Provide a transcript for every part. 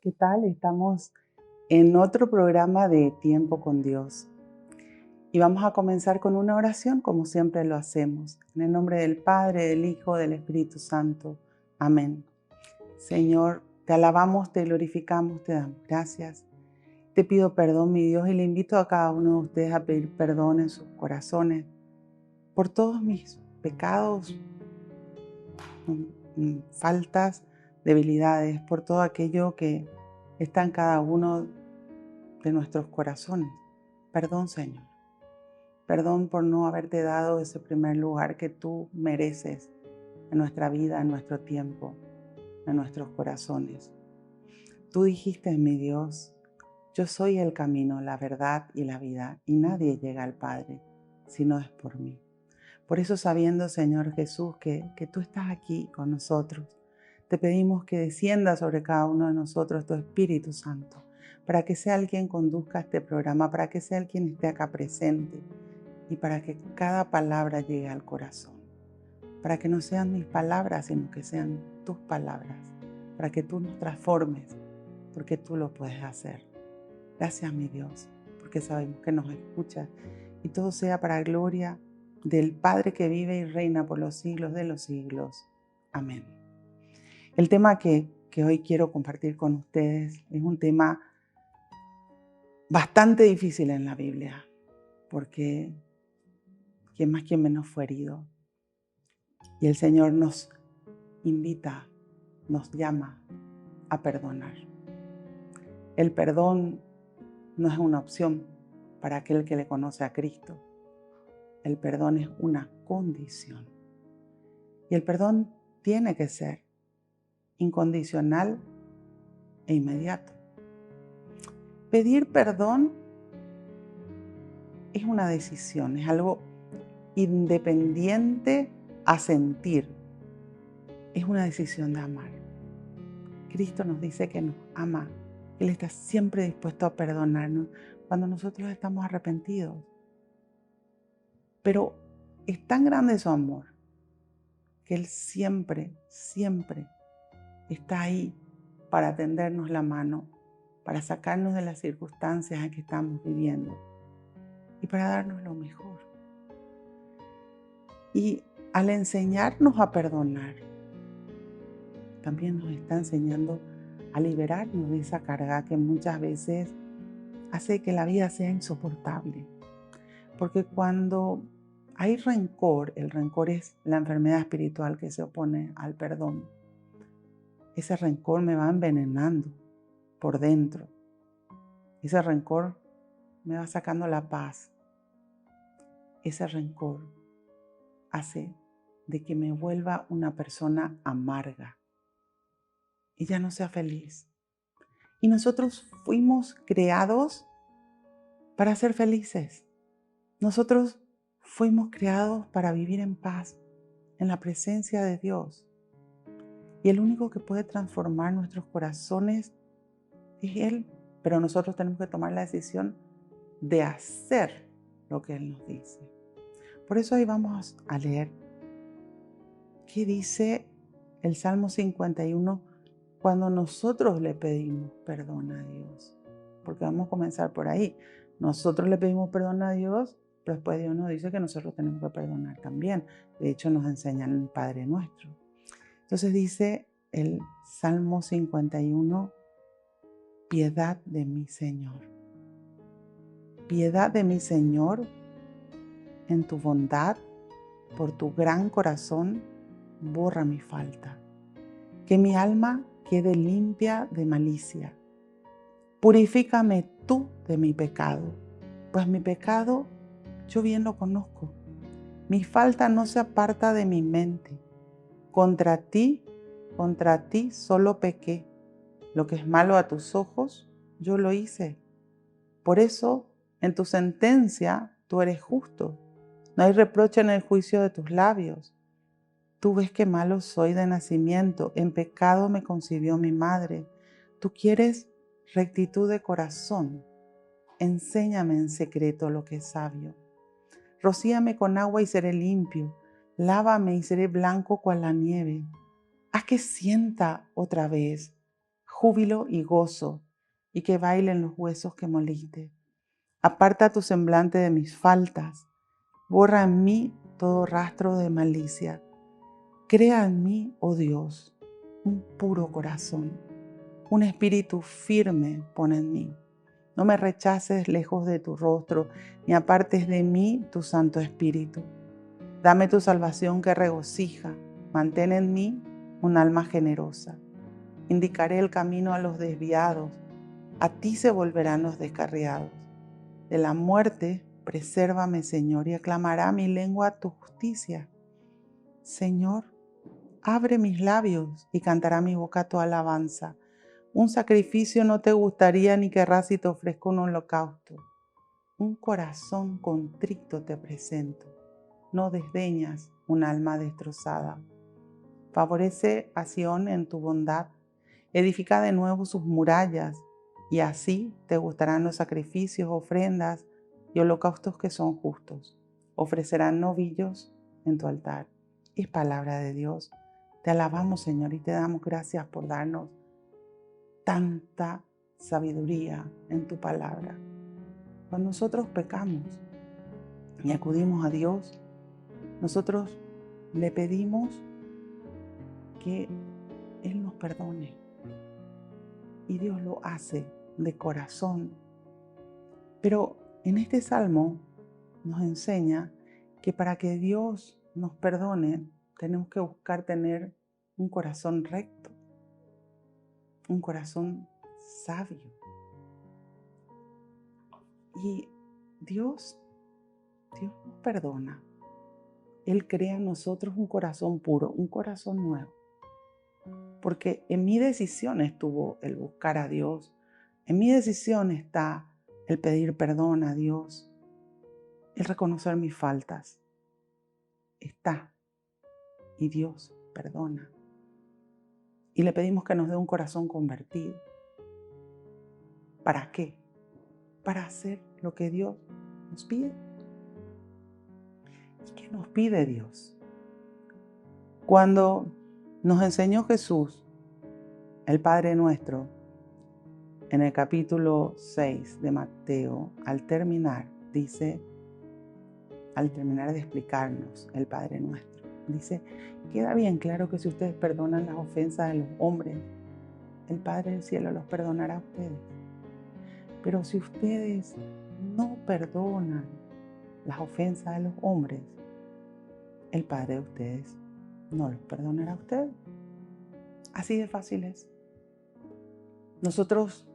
¿qué tal? Estamos en otro programa de Tiempo con Dios y vamos a comenzar con una oración como siempre lo hacemos. En el nombre del Padre, del Hijo, del Espíritu Santo. Amén. Señor, te alabamos, te glorificamos, te damos gracias. Te pido perdón, mi Dios, y le invito a cada uno de ustedes a pedir perdón en sus corazones por todos mis pecados, faltas, debilidades, por todo aquello que está en cada uno de nuestros corazones. Perdón, Señor. Perdón por no haberte dado ese primer lugar que tú mereces en nuestra vida, en nuestro tiempo, en nuestros corazones. Tú dijiste, mi Dios, yo soy el camino, la verdad y la vida, y nadie llega al Padre si no es por mí. Por eso, sabiendo, Señor Jesús, que tú estás aquí con nosotros, te pedimos que descienda sobre cada uno de nosotros tu Espíritu Santo, para que sea el quien conduzca este programa, para que sea el quien esté acá presente y para que cada palabra llegue al corazón. Para que no sean mis palabras, sino que sean tus palabras, para que tú nos transformes, porque tú lo puedes hacer. Gracias, mi Dios, porque sabemos que nos escuchas y todo sea para gloria del Padre que vive y reina por los siglos de los siglos. Amén. El tema que hoy quiero compartir con ustedes es un tema bastante difícil en la Biblia, porque quien más, quien menos fue herido. Y el Señor nos invita, nos llama a perdonar. El perdón no es una opción para aquel que le conoce a Cristo. El perdón es una condición. Y el perdón tiene que ser incondicional e inmediato. Pedir perdón es una decisión, es algo independiente a sentir. Es una decisión de amar. Cristo nos dice que nos ama. Él está siempre dispuesto a perdonarnos cuando nosotros estamos arrepentidos. Pero es tan grande su amor que Él siempre, siempre está ahí para tendernos la mano, para sacarnos de las circunstancias en que estamos viviendo y para darnos lo mejor. Y al enseñarnos a perdonar, también nos está enseñando a liberarnos de esa carga que muchas veces hace que la vida sea insoportable. Porque cuando hay rencor, el rencor es la enfermedad espiritual que se opone al perdón. Ese rencor me va envenenando por dentro. Ese rencor me va sacando la paz. Ese rencor hace de que me vuelva una persona amarga y ya no sea feliz. Y nosotros fuimos creados para ser felices. Nosotros fuimos creados para vivir en paz, en la presencia de Dios. Y el único que puede transformar nuestros corazones es Él. Pero nosotros tenemos que tomar la decisión de hacer lo que Él nos dice. Por eso hoy vamos a leer qué dice el Salmo 51 cuando nosotros le pedimos perdón a Dios. Porque vamos a comenzar por ahí. Nosotros le pedimos perdón a Dios, pero después Dios nos dice que nosotros tenemos que perdonar también. De hecho, nos enseña en el Padre Nuestro. Entonces dice el Salmo 51, piedad de mí, Señor. Piedad de mí, Señor, en tu bondad, por tu gran corazón, borra mi falta. Que mi alma quede limpia de malicia. Purifícame tú de mi pecado, pues mi pecado yo bien lo conozco. Mi falta no se aparta de mi mente. Contra ti solo pequé. Lo que es malo a tus ojos, yo lo hice. Por eso, en tu sentencia, tú eres justo. No hay reproche en el juicio de tus labios. Tú ves que malo soy de nacimiento. En pecado me concibió mi madre. Tú quieres rectitud de corazón. Enséñame en secreto lo que es sabio. Rocíame con agua y seré limpio. Lávame y seré blanco cual la nieve. Haz que sienta otra vez júbilo y gozo, y que bailen los huesos que moliste. Aparta tu semblante de mis faltas, borra en mí todo rastro de malicia. Crea en mí, oh Dios, un puro corazón, un espíritu firme pon en mí. No me rechaces lejos de tu rostro, ni apartes de mí tu Santo Espíritu. Dame tu salvación que regocija, mantén en mí un alma generosa. Indicaré el camino a los desviados, a ti se volverán los descarriados. De la muerte, presérvame, Señor, y aclamará mi lengua tu justicia. Señor, abre mis labios y cantará mi boca tu alabanza. Un sacrificio no te gustaría ni querrás si te ofrezco un holocausto. Un corazón contrito te presento. No desdeñas un alma destrozada. Favorece a Sión en tu bondad. Edifica de nuevo sus murallas, y así te gustarán los sacrificios, ofrendas y holocaustos que son justos. Ofrecerán novillos en tu altar. Es palabra de Dios. Te alabamos, Señor, y te damos gracias por darnos tanta sabiduría en tu palabra. Cuando nosotros pecamos y acudimos a Dios, nosotros le pedimos que Él nos perdone. Y Dios lo hace de corazón. Pero en este salmo nos enseña que para que Dios nos perdone, tenemos que buscar tener un corazón recto, un corazón sabio. Y Dios nos perdona. Él crea en nosotros un corazón puro, un corazón nuevo. Porque en mi decisión estuvo el buscar a Dios. En mi decisión está el pedir perdón a Dios, el reconocer mis faltas. Está. Y Dios perdona. Y le pedimos que nos dé un corazón convertido. ¿Para qué? Para hacer lo que Dios nos pide. ¿Y qué nos pide Dios? Cuando nos enseñó Jesús, el Padre Nuestro, en el capítulo 6 de Mateo, al terminar de explicarnos el Padre Nuestro, dice, queda bien claro que si ustedes perdonan las ofensas de los hombres, el Padre del Cielo los perdonará a ustedes. Pero si ustedes no perdonan las ofensas de los hombres, el Padre de ustedes no los perdonará a ustedes. Así de fácil es. Nosotros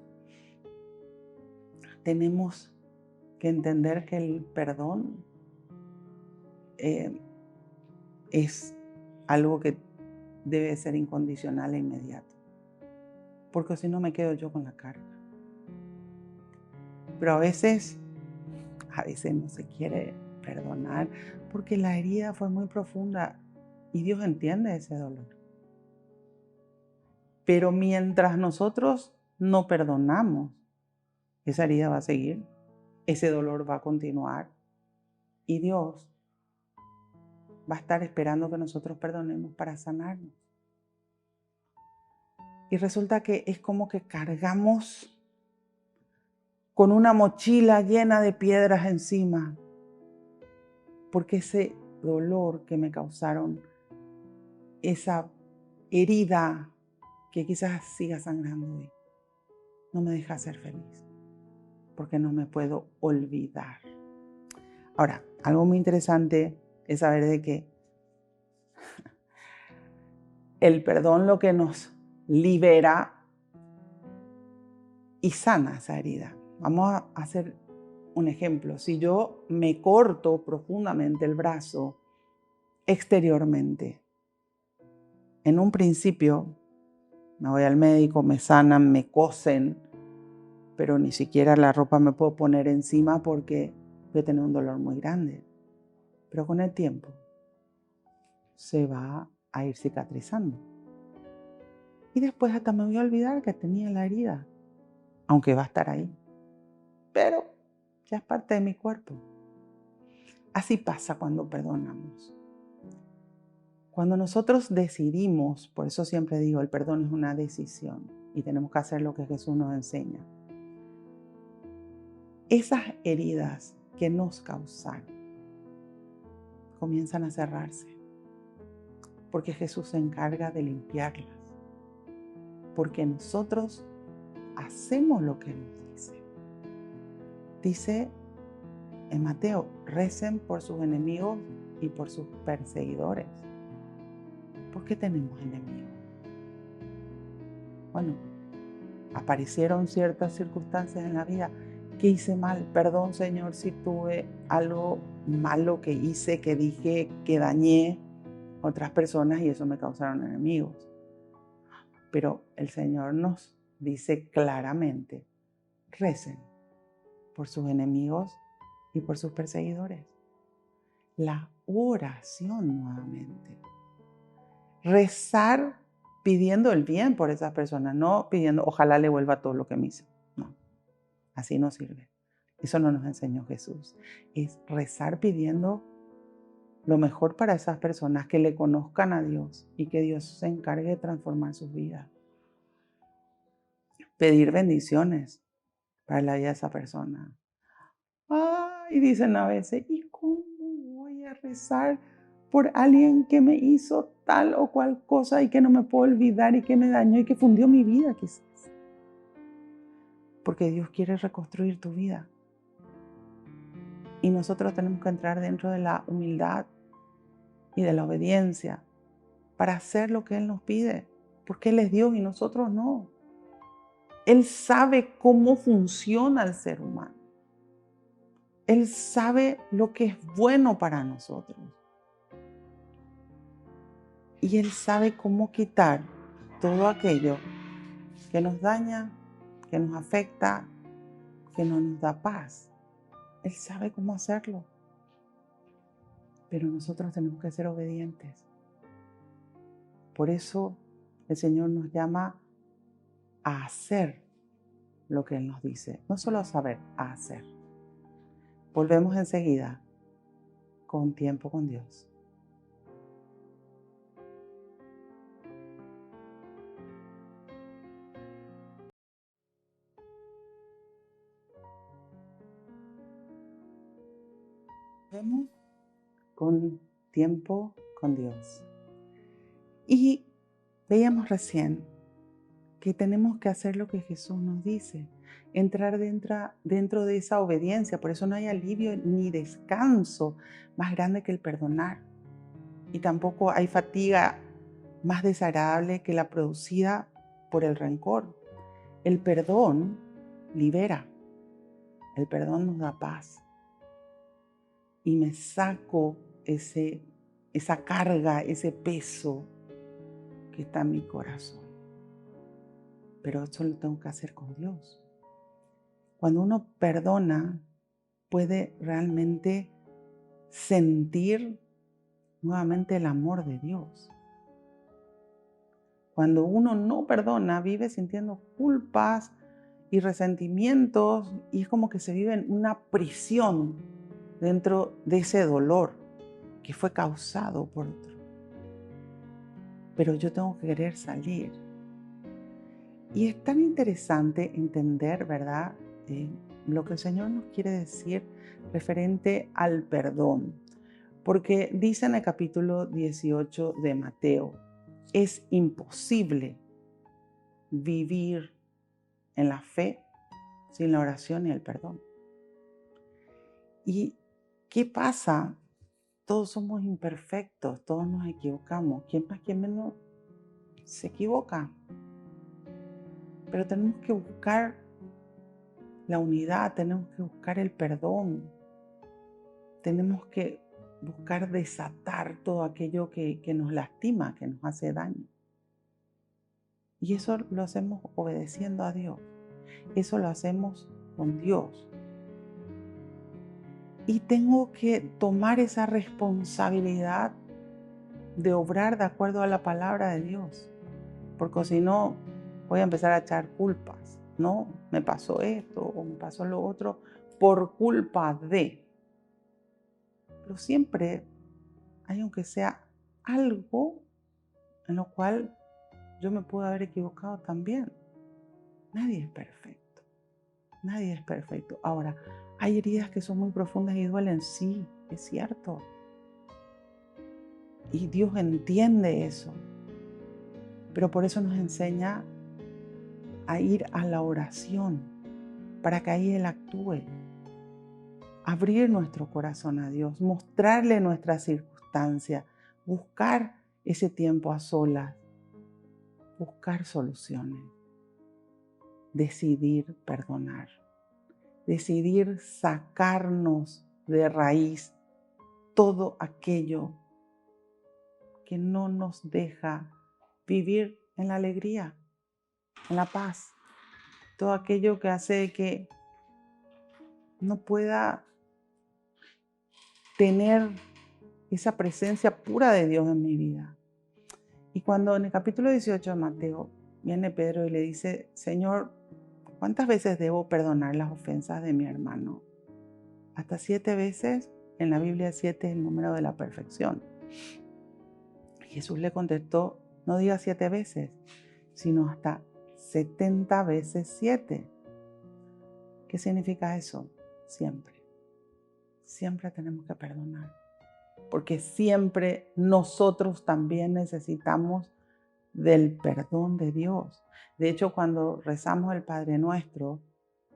tenemos que entender que el perdón es algo que debe ser incondicional e inmediato, porque si no me quedo yo con la carga. Pero a veces no se quiere perdonar porque la herida fue muy profunda y Dios entiende ese dolor. Pero mientras nosotros no perdonamos, esa herida va a seguir, ese dolor va a continuar y Dios va a estar esperando que nosotros perdonemos para sanarnos. Y resulta que es como que cargamos con una mochila llena de piedras encima, porque ese dolor que me causaron, esa herida que quizás siga sangrando hoy, no me deja ser feliz, porque no me puedo olvidar. Ahora, algo muy interesante es saber de que el perdón lo que nos libera y sana esa herida. Vamos a hacer un ejemplo. Si yo me corto profundamente el brazo exteriormente, en un principio me voy al médico, me sanan, me cosen, pero ni siquiera la ropa me puedo poner encima porque voy a tener un dolor muy grande. Pero con el tiempo se va a ir cicatrizando. Y después hasta me voy a olvidar que tenía la herida, aunque va a estar ahí. Pero ya es parte de mi cuerpo. Así pasa cuando perdonamos. Cuando nosotros decidimos, por eso siempre digo, el perdón es una decisión. y tenemos que hacer lo que Jesús nos enseña. Esas heridas que nos causaron comienzan a cerrarse, porque Jesús se encarga de limpiarlas, porque nosotros hacemos lo que nos dice. Dice en Mateo, recen por sus enemigos y por sus perseguidores. ¿Por qué tenemos enemigos? Bueno, aparecieron ciertas circunstancias en la vida que hice mal. Perdón, Señor, si tuve algo malo que hice, que dije, que dañé a otras personas y eso me causaron enemigos. Pero el Señor nos dice claramente, recen por sus enemigos y por sus perseguidores. La oración nuevamente. Rezar pidiendo el bien por esas personas, no pidiendo ojalá le vuelva todo lo que me hizo. No, así no sirve. Eso no nos enseñó Jesús. Es rezar pidiendo lo mejor para esas personas, que le conozcan a Dios y que Dios se encargue de transformar sus vidas. Pedir bendiciones para la vida de esa persona. Y dicen a veces, ¿y cómo voy a rezar por alguien que me hizo tal o cual cosa y que no me puedo olvidar y que me dañó y que fundió mi vida quizás? Porque Dios quiere reconstruir tu vida. Y nosotros tenemos que entrar dentro de la humildad y de la obediencia para hacer lo que Él nos pide, porque Él es Dios y nosotros no. Él sabe cómo funciona el ser humano. Él sabe lo que es bueno para nosotros. Y Él sabe cómo quitar todo aquello que nos daña, que nos afecta, que no nos da paz. Él sabe cómo hacerlo. Pero nosotros tenemos que ser obedientes. Por eso el Señor nos llama a hacer lo que Él nos dice. No solo a saber, a hacer. Volvemos enseguida con Tiempo con Dios. Volvemos con Tiempo con Dios. Y veíamos recién que tenemos que hacer lo que Jesús nos dice, entrar dentro de esa obediencia. Por eso no hay alivio ni descanso más grande que el perdonar. Y tampoco hay fatiga más desagradable que la producida por el rencor. El perdón libera, el perdón nos da paz. Y me saco esa carga, ese peso que está en mi corazón. Pero eso lo tengo que hacer con Dios. Cuando uno perdona, puede realmente sentir nuevamente el amor de Dios. Cuando uno no perdona, vive sintiendo culpas y resentimientos y es como que se vive en una prisión dentro de ese dolor que fue causado por otro. Pero yo tengo que querer salir. Y es tan interesante entender, ¿verdad?, lo que el Señor nos quiere decir referente al perdón. Porque dice en el capítulo 18 de Mateo, es imposible vivir en la fe sin la oración y el perdón. ¿Y qué pasa? Todos somos imperfectos, todos nos equivocamos. ¿Quién más, quién menos se equivoca? Pero tenemos que buscar la unidad, tenemos que buscar el perdón, tenemos que buscar desatar todo aquello que nos lastima, que nos hace daño. Y eso lo hacemos obedeciendo a Dios, eso lo hacemos con Dios. Y tengo que tomar esa responsabilidad de obrar de acuerdo a la palabra de Dios, porque si no voy a empezar a echar culpas. No, me pasó esto o me pasó lo otro por culpa de. Pero siempre hay, aunque sea algo en lo cual yo me pude haber equivocado también. Nadie es perfecto. Nadie es perfecto. Ahora, hay heridas que son muy profundas y duelen, sí, es cierto. Y Dios entiende eso. Pero por eso nos enseña a ir a la oración, para que ahí Él actúe. Abrir nuestro corazón a Dios, mostrarle nuestras circunstancias, buscar ese tiempo a solas, buscar soluciones, decidir perdonar, decidir sacarnos de raíz todo aquello que no nos deja vivir en la alegría, en la paz, todo aquello que hace que no pueda tener esa presencia pura de Dios en mi vida. Y cuando en el capítulo 18 de Mateo viene Pedro y le dice, Señor, ¿cuántas veces debo perdonar las ofensas de mi hermano? Hasta 7 veces. En la Biblia 7 es el número de la perfección. Jesús le contestó, no digas 7 veces, sino hasta 70 veces 7. ¿Qué significa eso? Siempre. Siempre tenemos que perdonar. Porque siempre nosotros también necesitamos del perdón de Dios. De hecho, cuando rezamos el Padre Nuestro,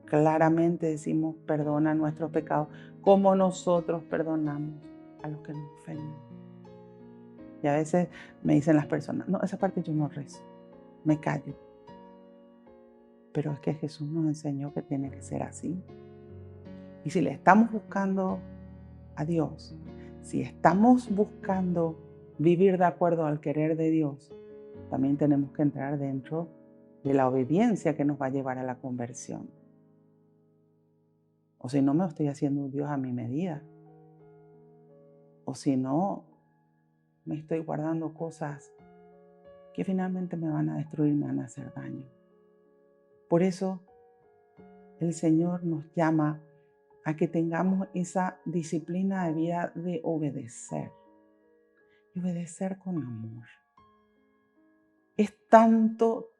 claramente decimos, perdona nuestros pecados, como nosotros perdonamos a los que nos ofenden. Y a veces me dicen las personas, no, esa parte yo no rezo, me callo. Pero es que Jesús nos enseñó que tiene que ser así. Y si le estamos buscando a Dios, si estamos buscando vivir de acuerdo al querer de Dios, también tenemos que entrar dentro de la obediencia que nos va a llevar a la conversión. O si no, me estoy haciendo un Dios a mi medida. O si no, me estoy guardando cosas que finalmente me van a destruir, me van a hacer daño. Por eso el Señor nos llama a que tengamos esa disciplina de vida de obedecer. Y obedecer con amor. Es tanto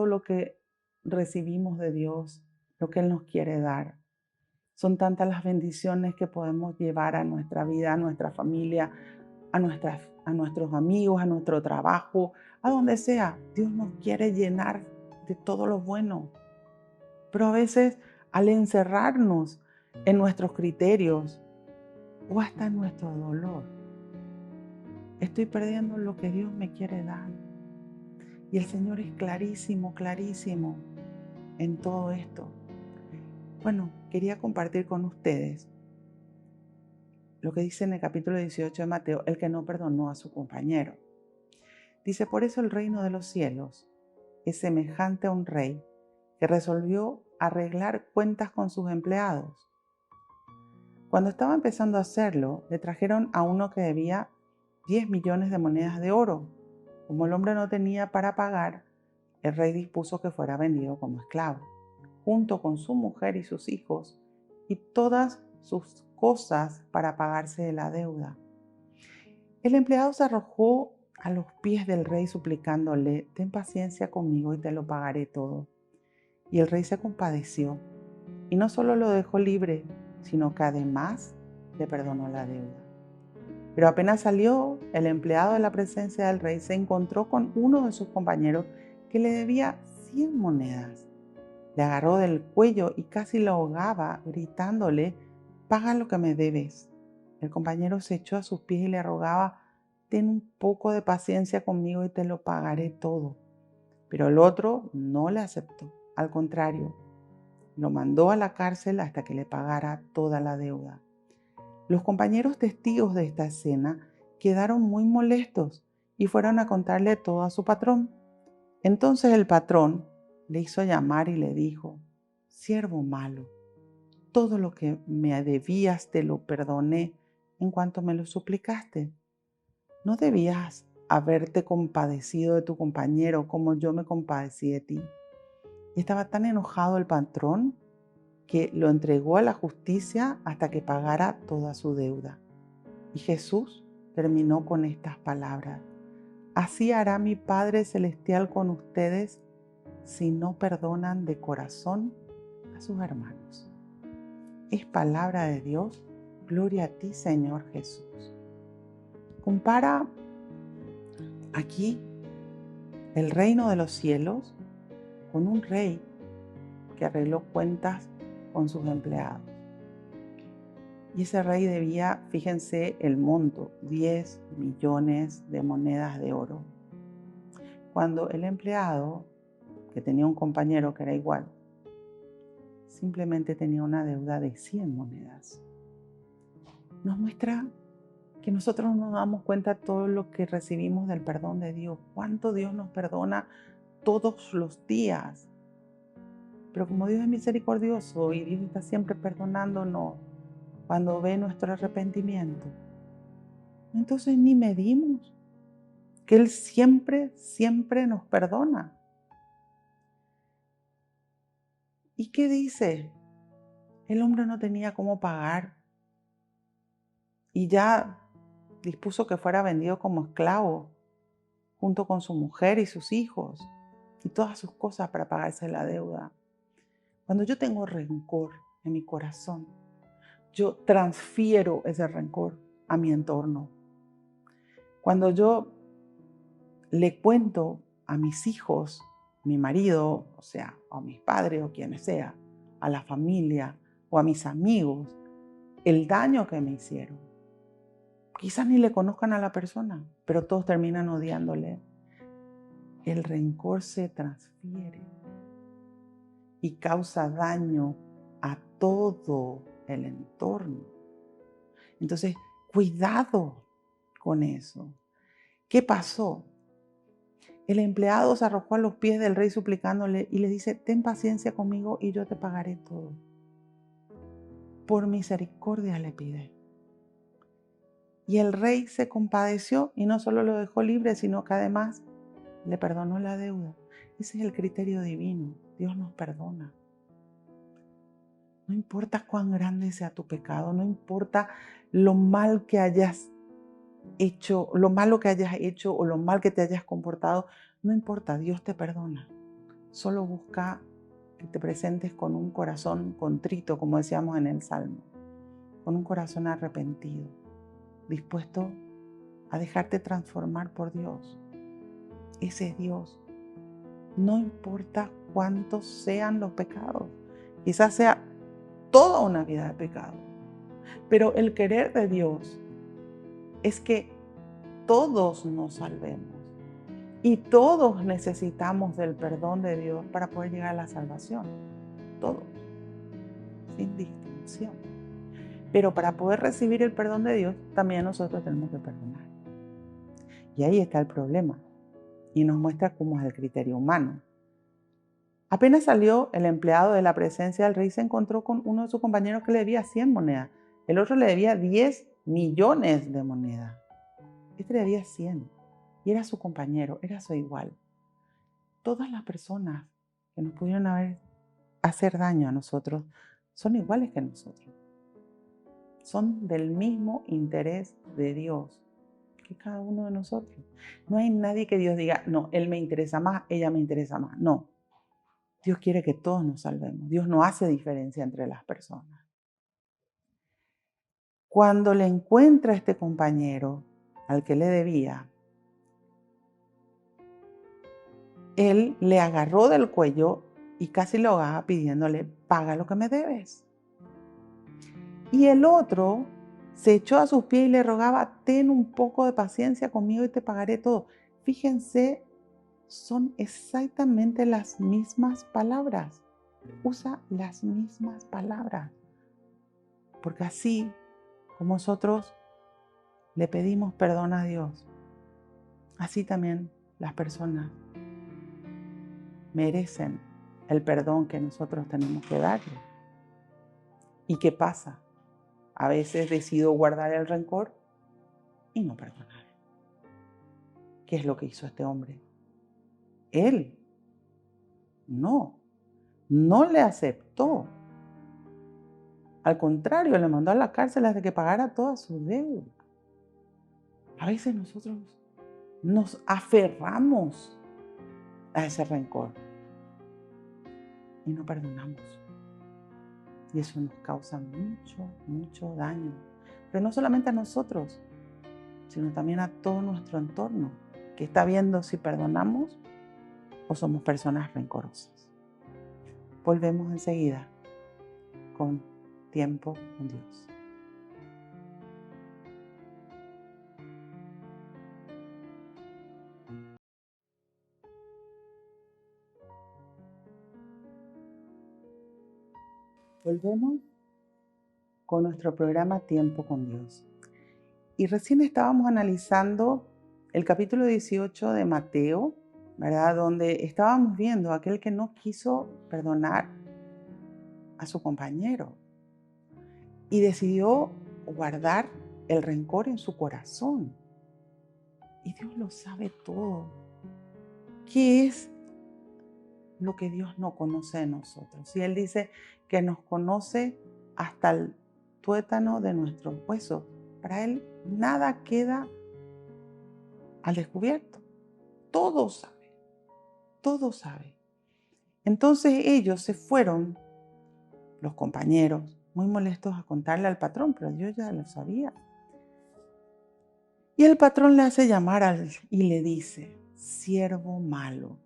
lo que recibimos de Dios, lo que Él nos quiere dar. Son tantas las bendiciones que podemos llevar a nuestra vida, a nuestra familia, a nuestros amigos, a nuestro trabajo, a donde sea. Dios nos quiere llenar de todo lo bueno. Pero a veces, al encerrarnos en nuestros criterios o hasta en nuestro dolor, estoy perdiendo lo que Dios me quiere dar. Y el Señor es clarísimo, clarísimo en todo esto. Bueno, quería compartir con ustedes lo que dice en el capítulo 18 de Mateo, el que no perdonó a su compañero. Dice, por eso el reino de los cielos es semejante a un rey que resolvió arreglar cuentas con sus empleados. Cuando estaba empezando a hacerlo, le trajeron a uno que debía 10 millones de monedas de oro. Como el hombre no tenía para pagar, el rey dispuso que fuera vendido como esclavo, junto con su mujer y sus hijos, y todas sus cosas para pagarse de la deuda. El empleado se arrojó a los pies del rey suplicándole, ten paciencia conmigo y te lo pagaré todo. Y el rey se compadeció, y no solo lo dejó libre, sino que además le perdonó la deuda. Pero apenas salió el empleado de la presencia del rey, se encontró con uno de sus compañeros que le debía 100 monedas. Le agarró del cuello y casi lo ahogaba, gritándole, paga lo que me debes. El compañero se echó a sus pies y le rogaba, ten un poco de paciencia conmigo y te lo pagaré todo. Pero el otro no le aceptó, al contrario, lo mandó a la cárcel hasta que le pagara toda la deuda. Los compañeros testigos de esta escena quedaron muy molestos y fueron a contarle todo a su patrón. Entonces el patrón le hizo llamar y le dijo, siervo malo, todo lo que me debías te lo perdoné en cuanto me lo suplicaste. ¿No debías haberte compadecido de tu compañero como yo me compadecí de ti? Y estaba tan enojado el patrón que lo entregó a la justicia hasta que pagara toda su deuda. Y Jesús terminó con estas palabras. Así hará mi Padre Celestial con ustedes si no perdonan de corazón a sus hermanos. Es palabra de Dios. Gloria a ti, Señor Jesús. Compara aquí el reino de los cielos con un rey que arregló cuentas con sus empleados. Y ese rey debía, fíjense el monto, 10 millones de monedas de oro. Cuando el empleado, que tenía un compañero que era igual, simplemente tenía una deuda de 100 monedas. Nos muestra que nosotros no nos damos cuenta de todo lo que recibimos del perdón de Dios. Cuánto Dios nos perdona todos los días. Pero como Dios es misericordioso y Dios está siempre perdonándonos cuando ve nuestro arrepentimiento, entonces ni medimos que Él siempre, siempre nos perdona. ¿Y qué dice? El hombre no tenía cómo pagar y ya dispuso que fuera vendido como esclavo junto con su mujer y sus hijos y todas sus cosas para pagarse la deuda. Cuando yo tengo rencor en mi corazón, yo transfiero ese rencor a mi entorno. Cuando yo le cuento a mis hijos, mi marido, o sea, a mis padres o quienes sea, a la familia o a mis amigos, el daño que me hicieron. Quizás ni le conozcan a la persona, pero todos terminan odiándole. El rencor se transfiere y causa daño a todo el entorno. Entonces, cuidado con eso. ¿Qué pasó? El empleado se arrojó a los pies del rey suplicándole y le dice: ten paciencia conmigo y yo te pagaré todo. Por misericordia le pide. Y el rey se compadeció y no solo lo dejó libre, sino que además le perdonó la deuda. Ese es el criterio divino. Dios nos perdona. No importa cuán grande sea tu pecado, no importa lo mal que hayas hecho, lo malo que hayas hecho o lo mal que te hayas comportado, no importa, Dios te perdona. Solo busca que te presentes con un corazón contrito, como decíamos en el Salmo, con un corazón arrepentido, dispuesto a dejarte transformar por Dios. Ese es Dios. No importa cuántos sean los pecados, quizás sea toda una vida de pecado, pero el querer de Dios es que todos nos salvemos y todos necesitamos del perdón de Dios para poder llegar a la salvación. Todos, sin distinción. Pero para poder recibir el perdón de Dios, también nosotros tenemos que perdonar. Y ahí está el problema. Y nos muestra cómo es el criterio humano. Apenas salió el empleado de la presencia del rey, se encontró con uno de sus compañeros que le debía 100 monedas. El otro le debía 10 millones de monedas. Este le debía 100. Y era su compañero, era su igual. Todas las personas que nos pudieron hacer daño a nosotros son iguales que nosotros. Son del mismo interés de Dios que cada uno de nosotros. No hay nadie que Dios diga: no, él me interesa más, ella me interesa más. No. Dios quiere que todos nos salvemos. Dios no hace diferencia entre las personas. Cuando le encuentra a este compañero al que le debía, él le agarró del cuello y casi lo ahogaba pidiéndole: paga lo que me debes. Y el otro se echó a sus pies y le rogaba: ten un poco de paciencia conmigo y te pagaré todo. Fíjense, son exactamente las mismas palabras. Usa las mismas palabras. Porque así como nosotros le pedimos perdón a Dios, así también las personas merecen el perdón que nosotros tenemos que darle. ¿Y qué pasa? A veces decido guardar el rencor y no perdonar. ¿Qué es lo que hizo este hombre? Él no le aceptó. Al contrario, le mandó a la cárcel hasta que pagara toda su deuda. A veces nosotros nos aferramos a ese rencor y no perdonamos. Y eso nos causa mucho, mucho daño. Pero no solamente a nosotros, sino también a todo nuestro entorno, que está viendo si perdonamos o somos personas rencorosas. Volvemos enseguida con Tiempo con Dios. Volvemos con nuestro programa Tiempo con Dios. Y recién estábamos analizando el capítulo 18 de Mateo, ¿verdad? Donde estábamos viendo a aquel que no quiso perdonar a su compañero y decidió guardar el rencor en su corazón. Y Dios lo sabe todo. ¿Qué es lo que Dios no conoce de nosotros? Y Él dice que nos conoce hasta el tuétano de nuestros huesos. Para Él nada queda al descubierto. Todo sabe, todo sabe. Entonces ellos se fueron, los compañeros, muy molestos a contarle al patrón, pero Dios ya lo sabía. Y el patrón le hace llamar y le dice, siervo malo.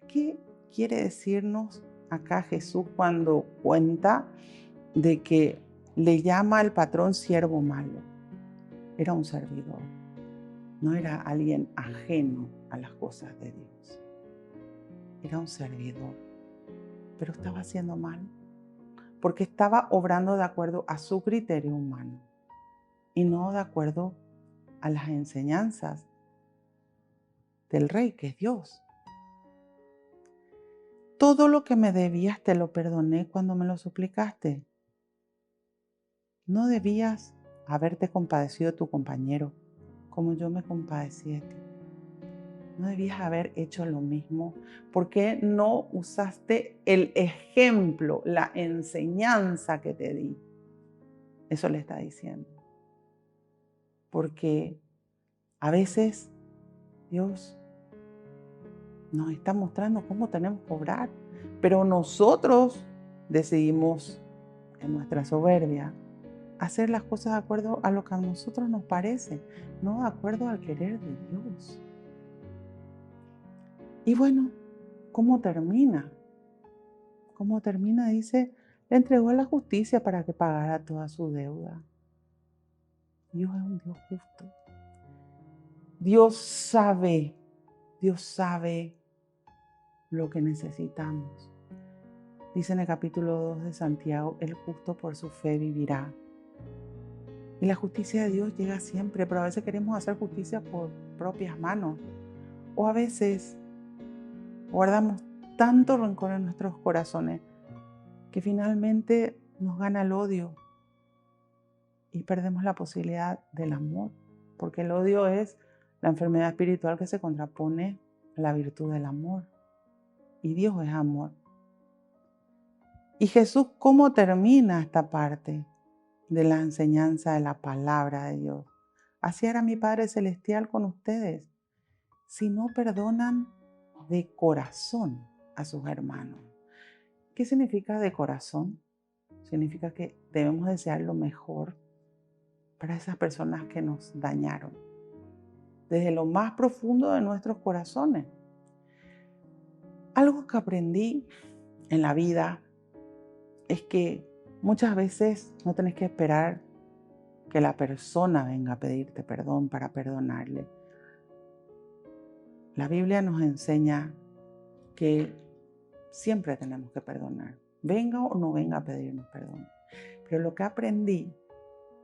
¿Qué quiere decirnos acá Jesús cuando cuenta de que le llama al patrón siervo malo? Era un servidor, no era alguien ajeno a las cosas de Dios. Era un servidor, pero estaba haciendo mal, porque estaba obrando de acuerdo a su criterio humano y no de acuerdo a las enseñanzas del Rey, que es Dios. Todo lo que me debías te lo perdoné cuando me lo suplicaste. No debías haberte compadecido de tu compañero como yo me compadecí de ti. No debías haber hecho lo mismo. ¿Por qué no usaste el ejemplo, la enseñanza que te di? Eso le está diciendo. Porque a veces Dios nos está mostrando cómo tenemos que obrar, pero nosotros decidimos en nuestra soberbia hacer las cosas de acuerdo a lo que a nosotros nos parece, no de acuerdo al querer de Dios. Y bueno, ¿cómo termina? ¿Cómo termina? Dice, le entregó a la justicia para que pagara toda su deuda. Dios es un Dios justo. Dios sabe lo que necesitamos. Dice en el capítulo 2 de Santiago, el justo por su fe vivirá. Y la justicia de Dios llega siempre, pero a veces queremos hacer justicia por propias manos. O a veces guardamos tanto rencor en nuestros corazones que finalmente nos gana el odio y perdemos la posibilidad del amor, porque el odio es la enfermedad espiritual que se contrapone a la virtud del amor. Y Dios es amor. Y Jesús, ¿cómo termina esta parte de la enseñanza de la palabra de Dios? Así hará mi Padre Celestial con ustedes, si no perdonan de corazón a sus hermanos. ¿Qué significa de corazón? Significa que debemos desear lo mejor para esas personas que nos dañaron, desde lo más profundo de nuestros corazones. Algo que aprendí en la vida es que muchas veces no tenés que esperar que la persona venga a pedirte perdón para perdonarle. La Biblia nos enseña que siempre tenemos que perdonar, venga o no venga a pedirnos perdón. Pero lo que aprendí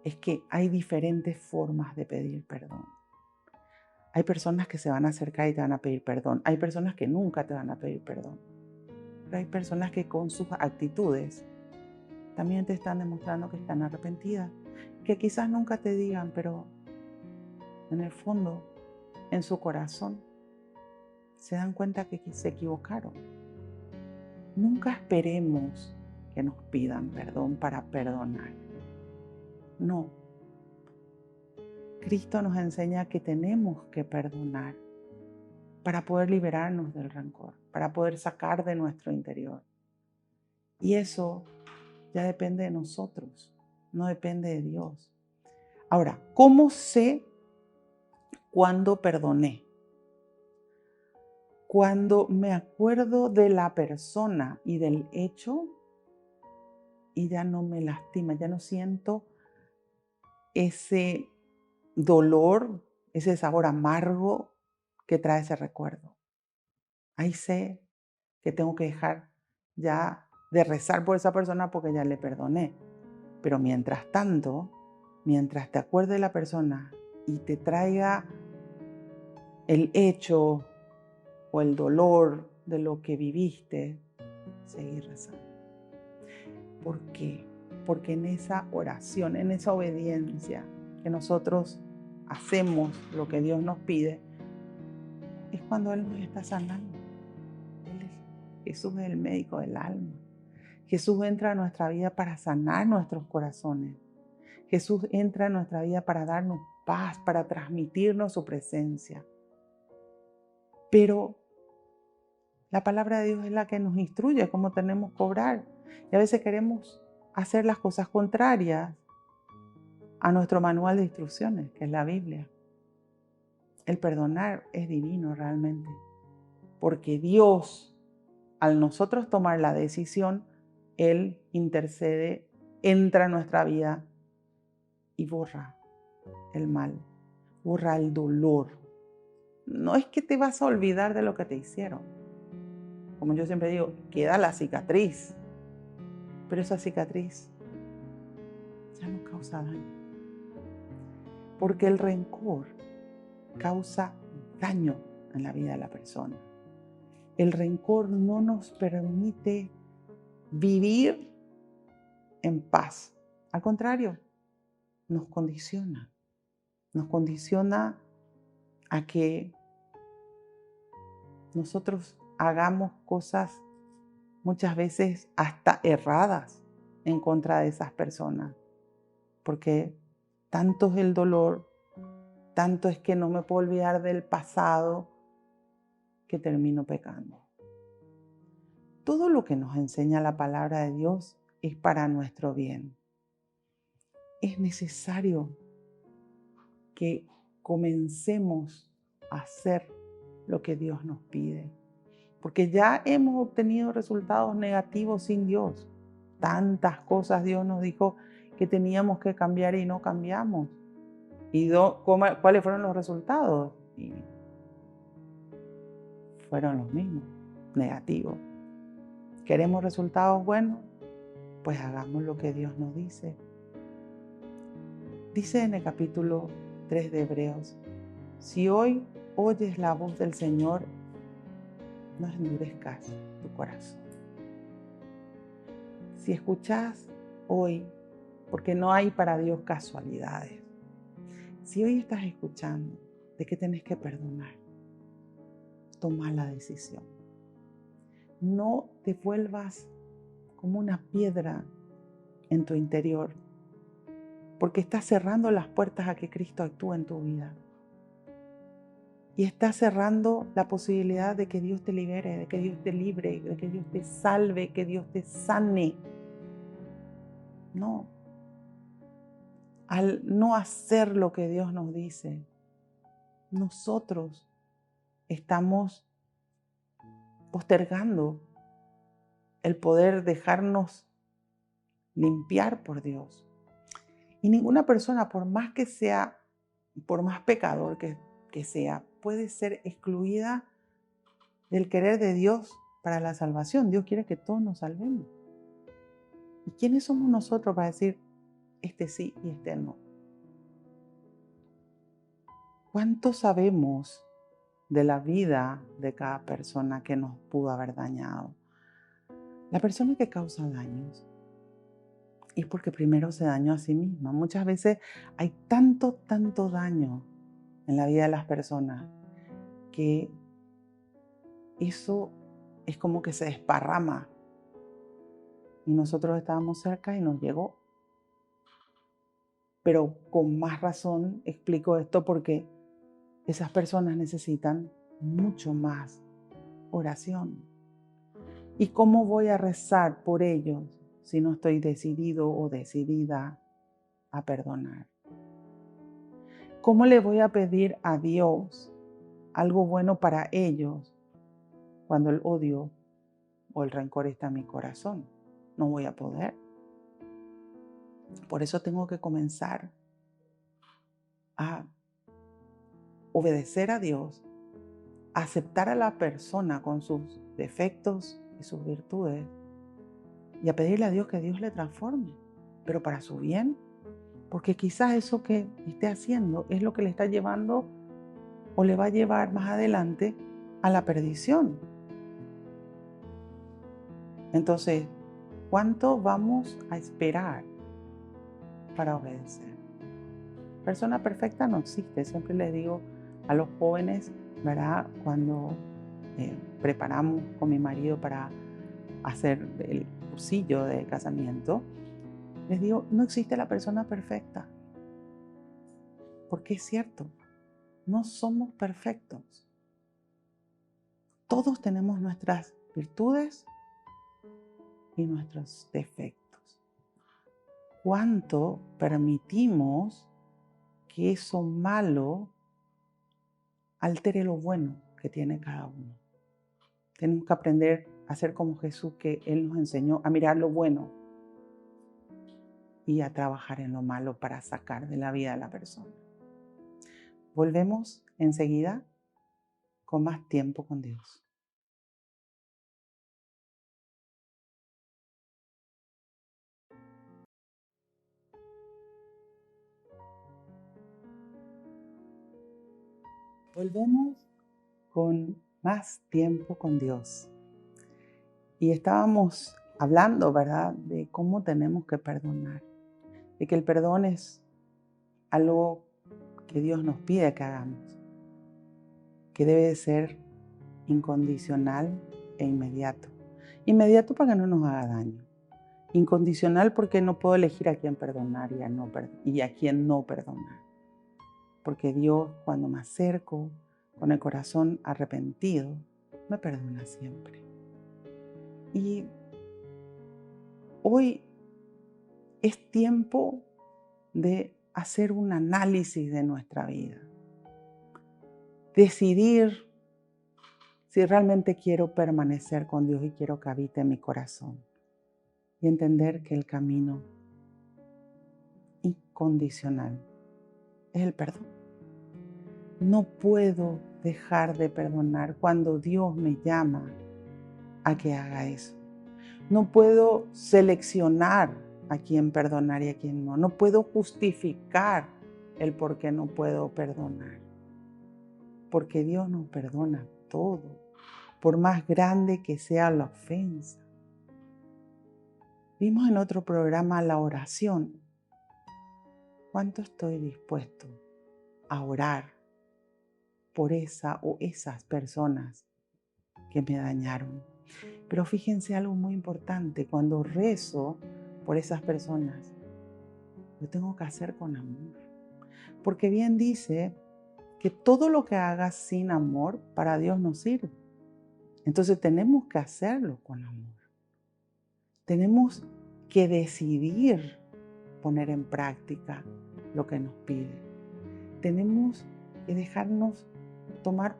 es que hay diferentes formas de pedir perdón. Hay personas que se van a acercar y te van a pedir perdón. Hay personas que nunca te van a pedir perdón. Pero hay personas que con sus actitudes también te están demostrando que están arrepentidas. Que quizás nunca te digan, pero en el fondo, en su corazón, se dan cuenta que se equivocaron. Nunca esperemos que nos pidan perdón para perdonar. No. Cristo nos enseña que tenemos que perdonar para poder liberarnos del rencor, para poder sacar de nuestro interior Y eso ya depende de nosotros, no depende de Dios. Ahora, ¿cómo sé cuándo perdoné? Cuando me acuerdo de la persona y del hecho y ya no me lastima, ya no siento ese dolor, ese sabor amargo que trae ese recuerdo. Ahí sé que tengo que dejar ya de rezar por esa persona porque ya le perdoné. Pero mientras tanto, mientras te acuerdes de la persona y te traiga el hecho o el dolor de lo que viviste, seguir rezando. ¿Por qué? Porque en esa oración, en esa obediencia que nosotros hacemos lo que Dios nos pide, es cuando Él nos está sanando. Jesús es el médico del alma. Jesús entra a nuestra vida para sanar nuestros corazones. Jesús entra a nuestra vida para darnos paz, para transmitirnos su presencia. Pero la palabra de Dios es la que nos instruye cómo tenemos que obrar. Y a veces queremos hacer las cosas contrarias a nuestro manual de instrucciones, que es la Biblia. El perdonar es divino realmente, porque Dios, al nosotros tomar la decisión, Él intercede, entra a nuestra vida y borra el mal, borra el dolor. No es que te vas a olvidar de lo que te hicieron. Como yo siempre digo, queda la cicatriz, pero esa cicatriz ya no causa daño. Porque el rencor causa daño en la vida de la persona. El rencor no nos permite vivir en paz. Al contrario, nos condiciona. Nos condiciona a que nosotros hagamos cosas muchas veces hasta erradas en contra de esas personas. Porque tanto es el dolor, tanto es que no me puedo olvidar del pasado, que termino pecando. Todo lo que nos enseña la palabra de Dios es para nuestro bien. Es necesario que comencemos a hacer lo que Dios nos pide, porque ya hemos obtenido resultados negativos sin Dios. Tantas cosas Dios nos dijo que teníamos que cambiar y no cambiamos. ¿Y cuáles fueron los resultados? Y fueron los mismos, negativos. ¿Queremos resultados buenos? Pues hagamos lo que Dios nos dice. Dice en el capítulo 3 de Hebreos, si hoy oyes la voz del Señor, no endurezcas tu corazón. Si escuchas hoy, porque no hay para Dios casualidades, si hoy estás escuchando de que tenés que perdonar, toma la decisión. No te vuelvas como una piedra en tu interior, porque estás cerrando las puertas a que Cristo actúe en tu vida. Y estás cerrando la posibilidad de que Dios te libere, de que Dios te libre, de que Dios te salve, que Dios te sane. No. Al no hacer lo que Dios nos dice, nosotros estamos postergando el poder dejarnos limpiar por Dios. Y ninguna persona, por más que sea, por más pecador que sea, puede ser excluida del querer de Dios para la salvación. Dios quiere que todos nos salvemos. ¿Y quiénes somos nosotros para decir, este sí y este no? ¿Cuánto sabemos de la vida de cada persona que nos pudo haber dañado? La persona que causa daños es porque primero se dañó a sí misma. Muchas veces hay tanto daño en la vida de las personas que eso es como que se desparrama. Y nosotros estábamos cerca y nos llegó. Pero con más razón explico esto porque esas personas necesitan mucho más oración. ¿Y cómo voy a rezar por ellos si no estoy decidido o decidida a perdonar? ¿Cómo le voy a pedir a Dios algo bueno para ellos cuando el odio o el rencor está en mi corazón? No voy a poder. Por eso tengo que comenzar a obedecer a Dios, a aceptar a la persona con sus defectos y sus virtudes y a pedirle a Dios que Dios le transforme, pero para su bien, porque quizás eso que esté haciendo es lo que le está llevando o le va a llevar más adelante a la perdición. Entonces, ¿cuánto vamos a esperar para obedecer? Persona perfecta no existe. Siempre les digo a los jóvenes, ¿verdad? Cuando preparamos con mi marido para hacer el cursillo de casamiento, les digo, no existe la persona perfecta. Porque es cierto, no somos perfectos. Todos tenemos nuestras virtudes y nuestros defectos. ¿Cuánto permitimos que eso malo altere lo bueno que tiene cada uno? Tenemos que aprender a ser como Jesús, que Él nos enseñó a mirar lo bueno y a trabajar en lo malo para sacar de la vida de la persona. Volvemos enseguida con más tiempo con Dios. Volvemos con más tiempo con Dios. Y estábamos hablando, ¿verdad?, de cómo tenemos que perdonar. De que el perdón es algo que Dios nos pide que hagamos. Que debe de ser incondicional e inmediato. Inmediato para que no nos haga daño. Incondicional porque no puedo elegir a quién perdonar y a quién no perdonar. Porque Dios, cuando me acerco con el corazón arrepentido, me perdona siempre. Y hoy es tiempo de hacer un análisis de nuestra vida. Decidir si realmente quiero permanecer con Dios y quiero que habite en mi corazón. Y entender que el camino incondicional es el perdón. No puedo dejar de perdonar cuando Dios me llama a que haga eso. No puedo seleccionar a quién perdonar y a quién no. No puedo justificar el por qué no puedo perdonar. Porque Dios nos perdona todo, por más grande que sea la ofensa. Vimos en otro programa la oración. ¿Cuánto estoy dispuesto a orar por esa o esas personas que me dañaron? Pero fíjense algo muy importante, cuando rezo por esas personas, lo tengo que hacer con amor. Porque bien dice que todo lo que hagas sin amor para Dios no sirve. Entonces tenemos que hacerlo con amor. Tenemos que decidir poner en práctica lo que nos pide. Tenemos que dejarnos tomar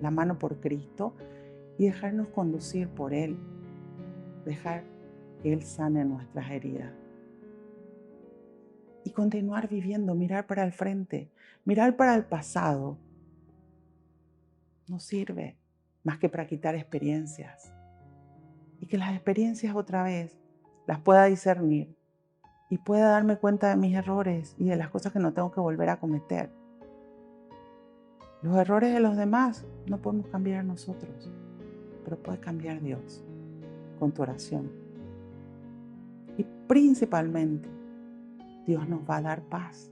la mano por Cristo y dejarnos conducir por Él. Dejar que Él sane nuestras heridas. Y continuar viviendo, mirar para el frente, mirar para el pasado. No sirve más que para quitar experiencias. Y que las experiencias otra vez las pueda discernir y pueda darme cuenta de mis errores y de las cosas que no tengo que volver a cometer. Los errores de los demás no podemos cambiar nosotros, pero puede cambiar Dios con tu oración. Y principalmente, Dios nos va a dar paz.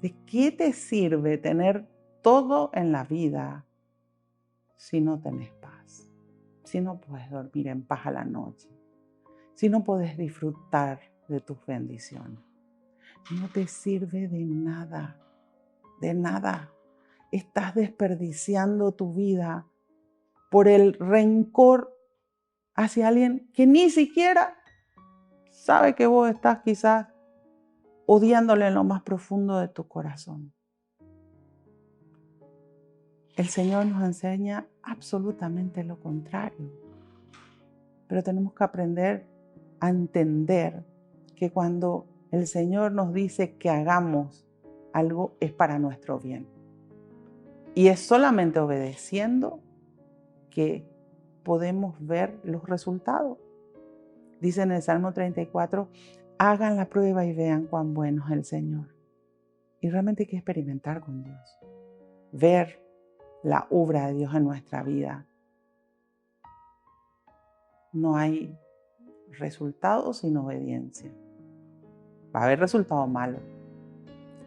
¿De qué te sirve tener todo en la vida si no tenés paz? Si no puedes dormir en paz a la noche, si no puedes disfrutar de tus bendiciones. No te sirve de nada, de nada. Estás desperdiciando tu vida por el rencor hacia alguien que ni siquiera sabe que vos estás quizás odiándole en lo más profundo de tu corazón. El Señor nos enseña absolutamente lo contrario, pero tenemos que aprender a entender que cuando el Señor nos dice que hagamos algo es para nuestro bien. Y es solamente obedeciendo que podemos ver los resultados. Dice en el Salmo 34, hagan la prueba y vean cuán bueno es el Señor. Y realmente hay que experimentar con Dios, ver la obra de Dios en nuestra vida. No hay resultados sin obediencia. Va a haber resultados malos,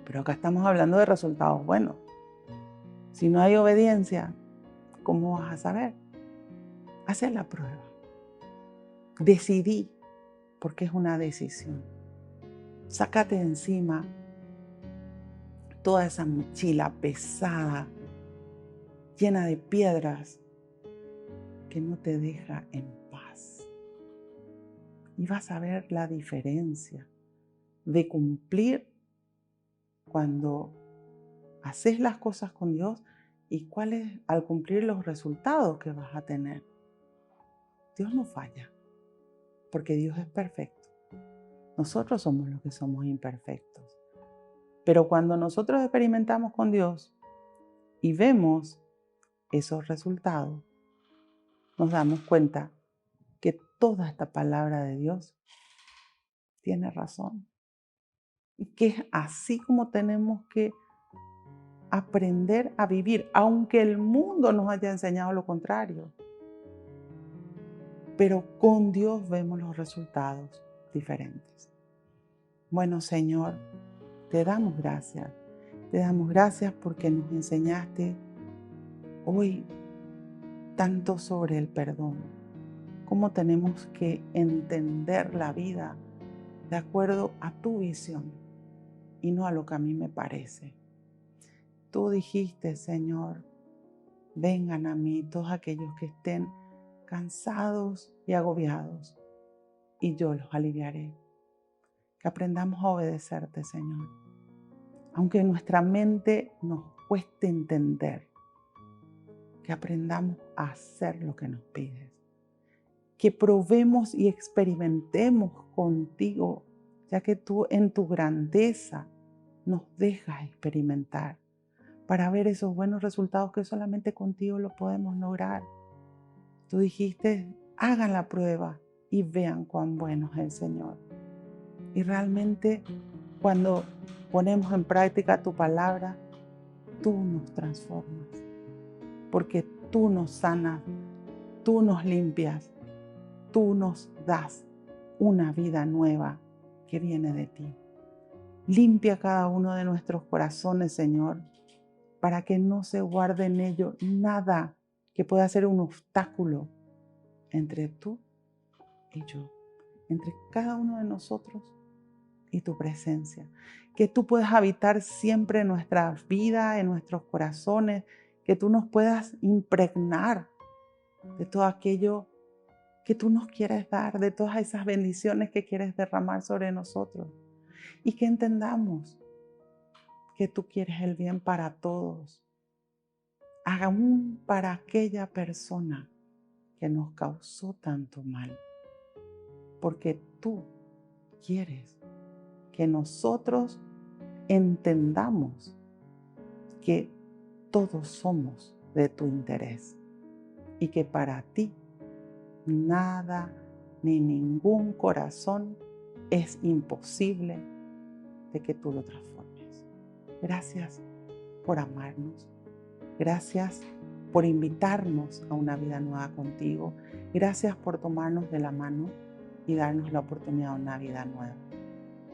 pero acá estamos hablando de resultados buenos. Si no hay obediencia, ¿cómo vas a saber? Haz la prueba. Decidí, porque es una decisión. Sácate de encima toda esa mochila pesada, llena de piedras, que no te deja en paz. Y vas a ver la diferencia de cumplir cuando haces las cosas con Dios y cuáles al cumplir los resultados que vas a tener. Dios no falla, porque Dios es perfecto. Nosotros somos los que somos imperfectos. Pero cuando nosotros experimentamos con Dios y vemos esos resultados, nos damos cuenta que toda esta palabra de Dios tiene razón. Y que es así como tenemos que aprender a vivir, aunque el mundo nos haya enseñado lo contrario. Pero con Dios vemos los resultados diferentes. Bueno, Señor, te damos gracias. Te damos gracias porque nos enseñaste hoy tanto sobre el perdón, cómo tenemos que entender la vida de acuerdo a tu visión y no a lo que a mí me parece. Tú dijiste, Señor, vengan a mí todos aquellos que estén cansados y agobiados, y yo los aliviaré. Que aprendamos a obedecerte, Señor, aunque nuestra mente nos cueste entender. Que aprendamos a hacer lo que nos pides. Que probemos y experimentemos contigo, ya que tú en tu grandeza nos dejas experimentar para ver esos buenos resultados que solamente contigo lo podemos lograr. Tú dijiste, hagan la prueba y vean cuán bueno es el Señor. Y realmente cuando ponemos en práctica tu palabra, tú nos transformas, porque tú nos sanas, tú nos limpias, tú nos das una vida nueva que viene de ti. Limpia cada uno de nuestros corazones, Señor, para que no se guarde en ello nada que pueda ser un obstáculo entre tú y yo, entre cada uno de nosotros y tu presencia. Que tú puedas habitar siempre en nuestras vidas, en nuestros corazones, que tú nos puedas impregnar de todo aquello que tú nos quieres dar, de todas esas bendiciones que quieres derramar sobre nosotros. Y que entendamos que tú quieres el bien para todos, aún para aquella persona que nos causó tanto mal. Porque tú quieres que nosotros entendamos que todos somos de tu interés y que para ti nada ni ningún corazón es imposible de que tú lo transformes. Gracias por amarnos. Gracias por invitarnos a una vida nueva contigo. Gracias por tomarnos de la mano y darnos la oportunidad de una vida nueva.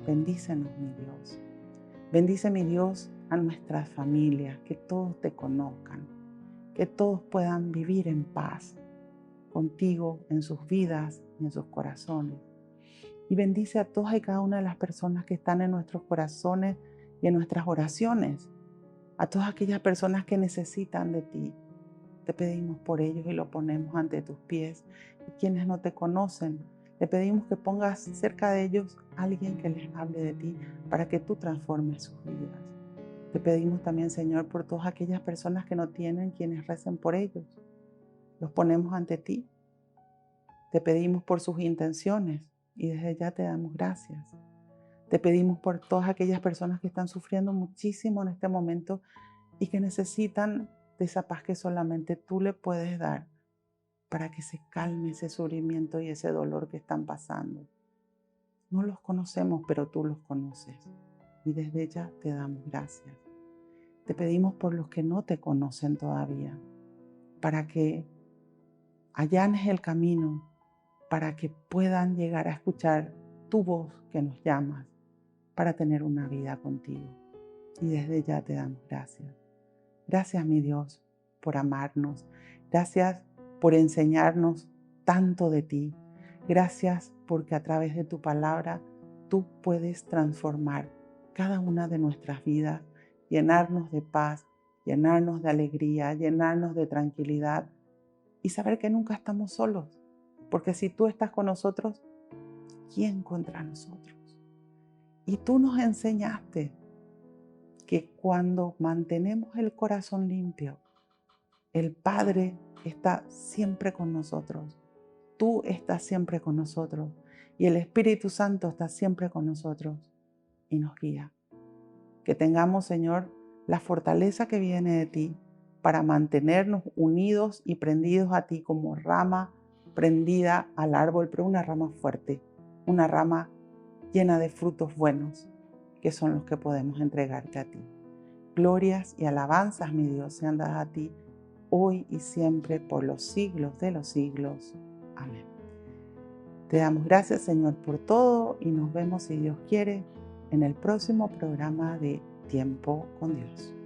Bendícenos, mi Dios. Bendice, mi Dios, a nuestras familias, que todos te conozcan, que todos puedan vivir en paz contigo en sus vidas y en sus corazones. Y bendice a todas y cada una de las personas que están en nuestros corazones y en nuestras oraciones, a todas aquellas personas que necesitan de ti. te pedimos por ellos y lo ponemos ante tus pies. Y quienes no te conocen, le pedimos que pongas cerca de ellos a alguien que les hable de ti para que tú transformes sus vidas. Te pedimos también, Señor, por todas aquellas personas que no tienen quienes recen por ellos. Los ponemos ante ti. Te pedimos por sus intenciones y desde ya te damos gracias. Te pedimos por todas aquellas personas que están sufriendo muchísimo en este momento y que necesitan de esa paz que solamente tú le puedes dar para que se calme ese sufrimiento y ese dolor que están pasando. No los conocemos, pero tú los conoces y desde ya te damos gracias. Te pedimos por los que no te conocen todavía, para que allanes el camino, para que puedan llegar a escuchar tu voz que nos llamas para tener una vida contigo. Y desde ya te damos gracias. Gracias, mi Dios, por amarnos. Gracias por enseñarnos tanto de ti. Gracias porque a través de tu palabra tú puedes transformar cada una de nuestras vidas, llenarnos de paz, llenarnos de alegría, llenarnos de tranquilidad y saber que nunca estamos solos. Porque si tú estás con nosotros, ¿quién contra nosotros? Y tú nos enseñaste que cuando mantenemos el corazón limpio, el Padre está siempre con nosotros. Tú estás siempre con nosotros. Y el Espíritu Santo está siempre con nosotros y nos guía. Que tengamos, Señor, la fortaleza que viene de ti para mantenernos unidos y prendidos a ti como rama prendida al árbol, pero una rama fuerte, una rama llena de frutos buenos, que son los que podemos entregarte a ti. Glorias y alabanzas, mi Dios, sean dadas a ti, hoy y siempre, por los siglos de los siglos. Amén. Te damos gracias, Señor, por todo y nos vemos, si Dios quiere, en el próximo programa de Tiempo con Dios.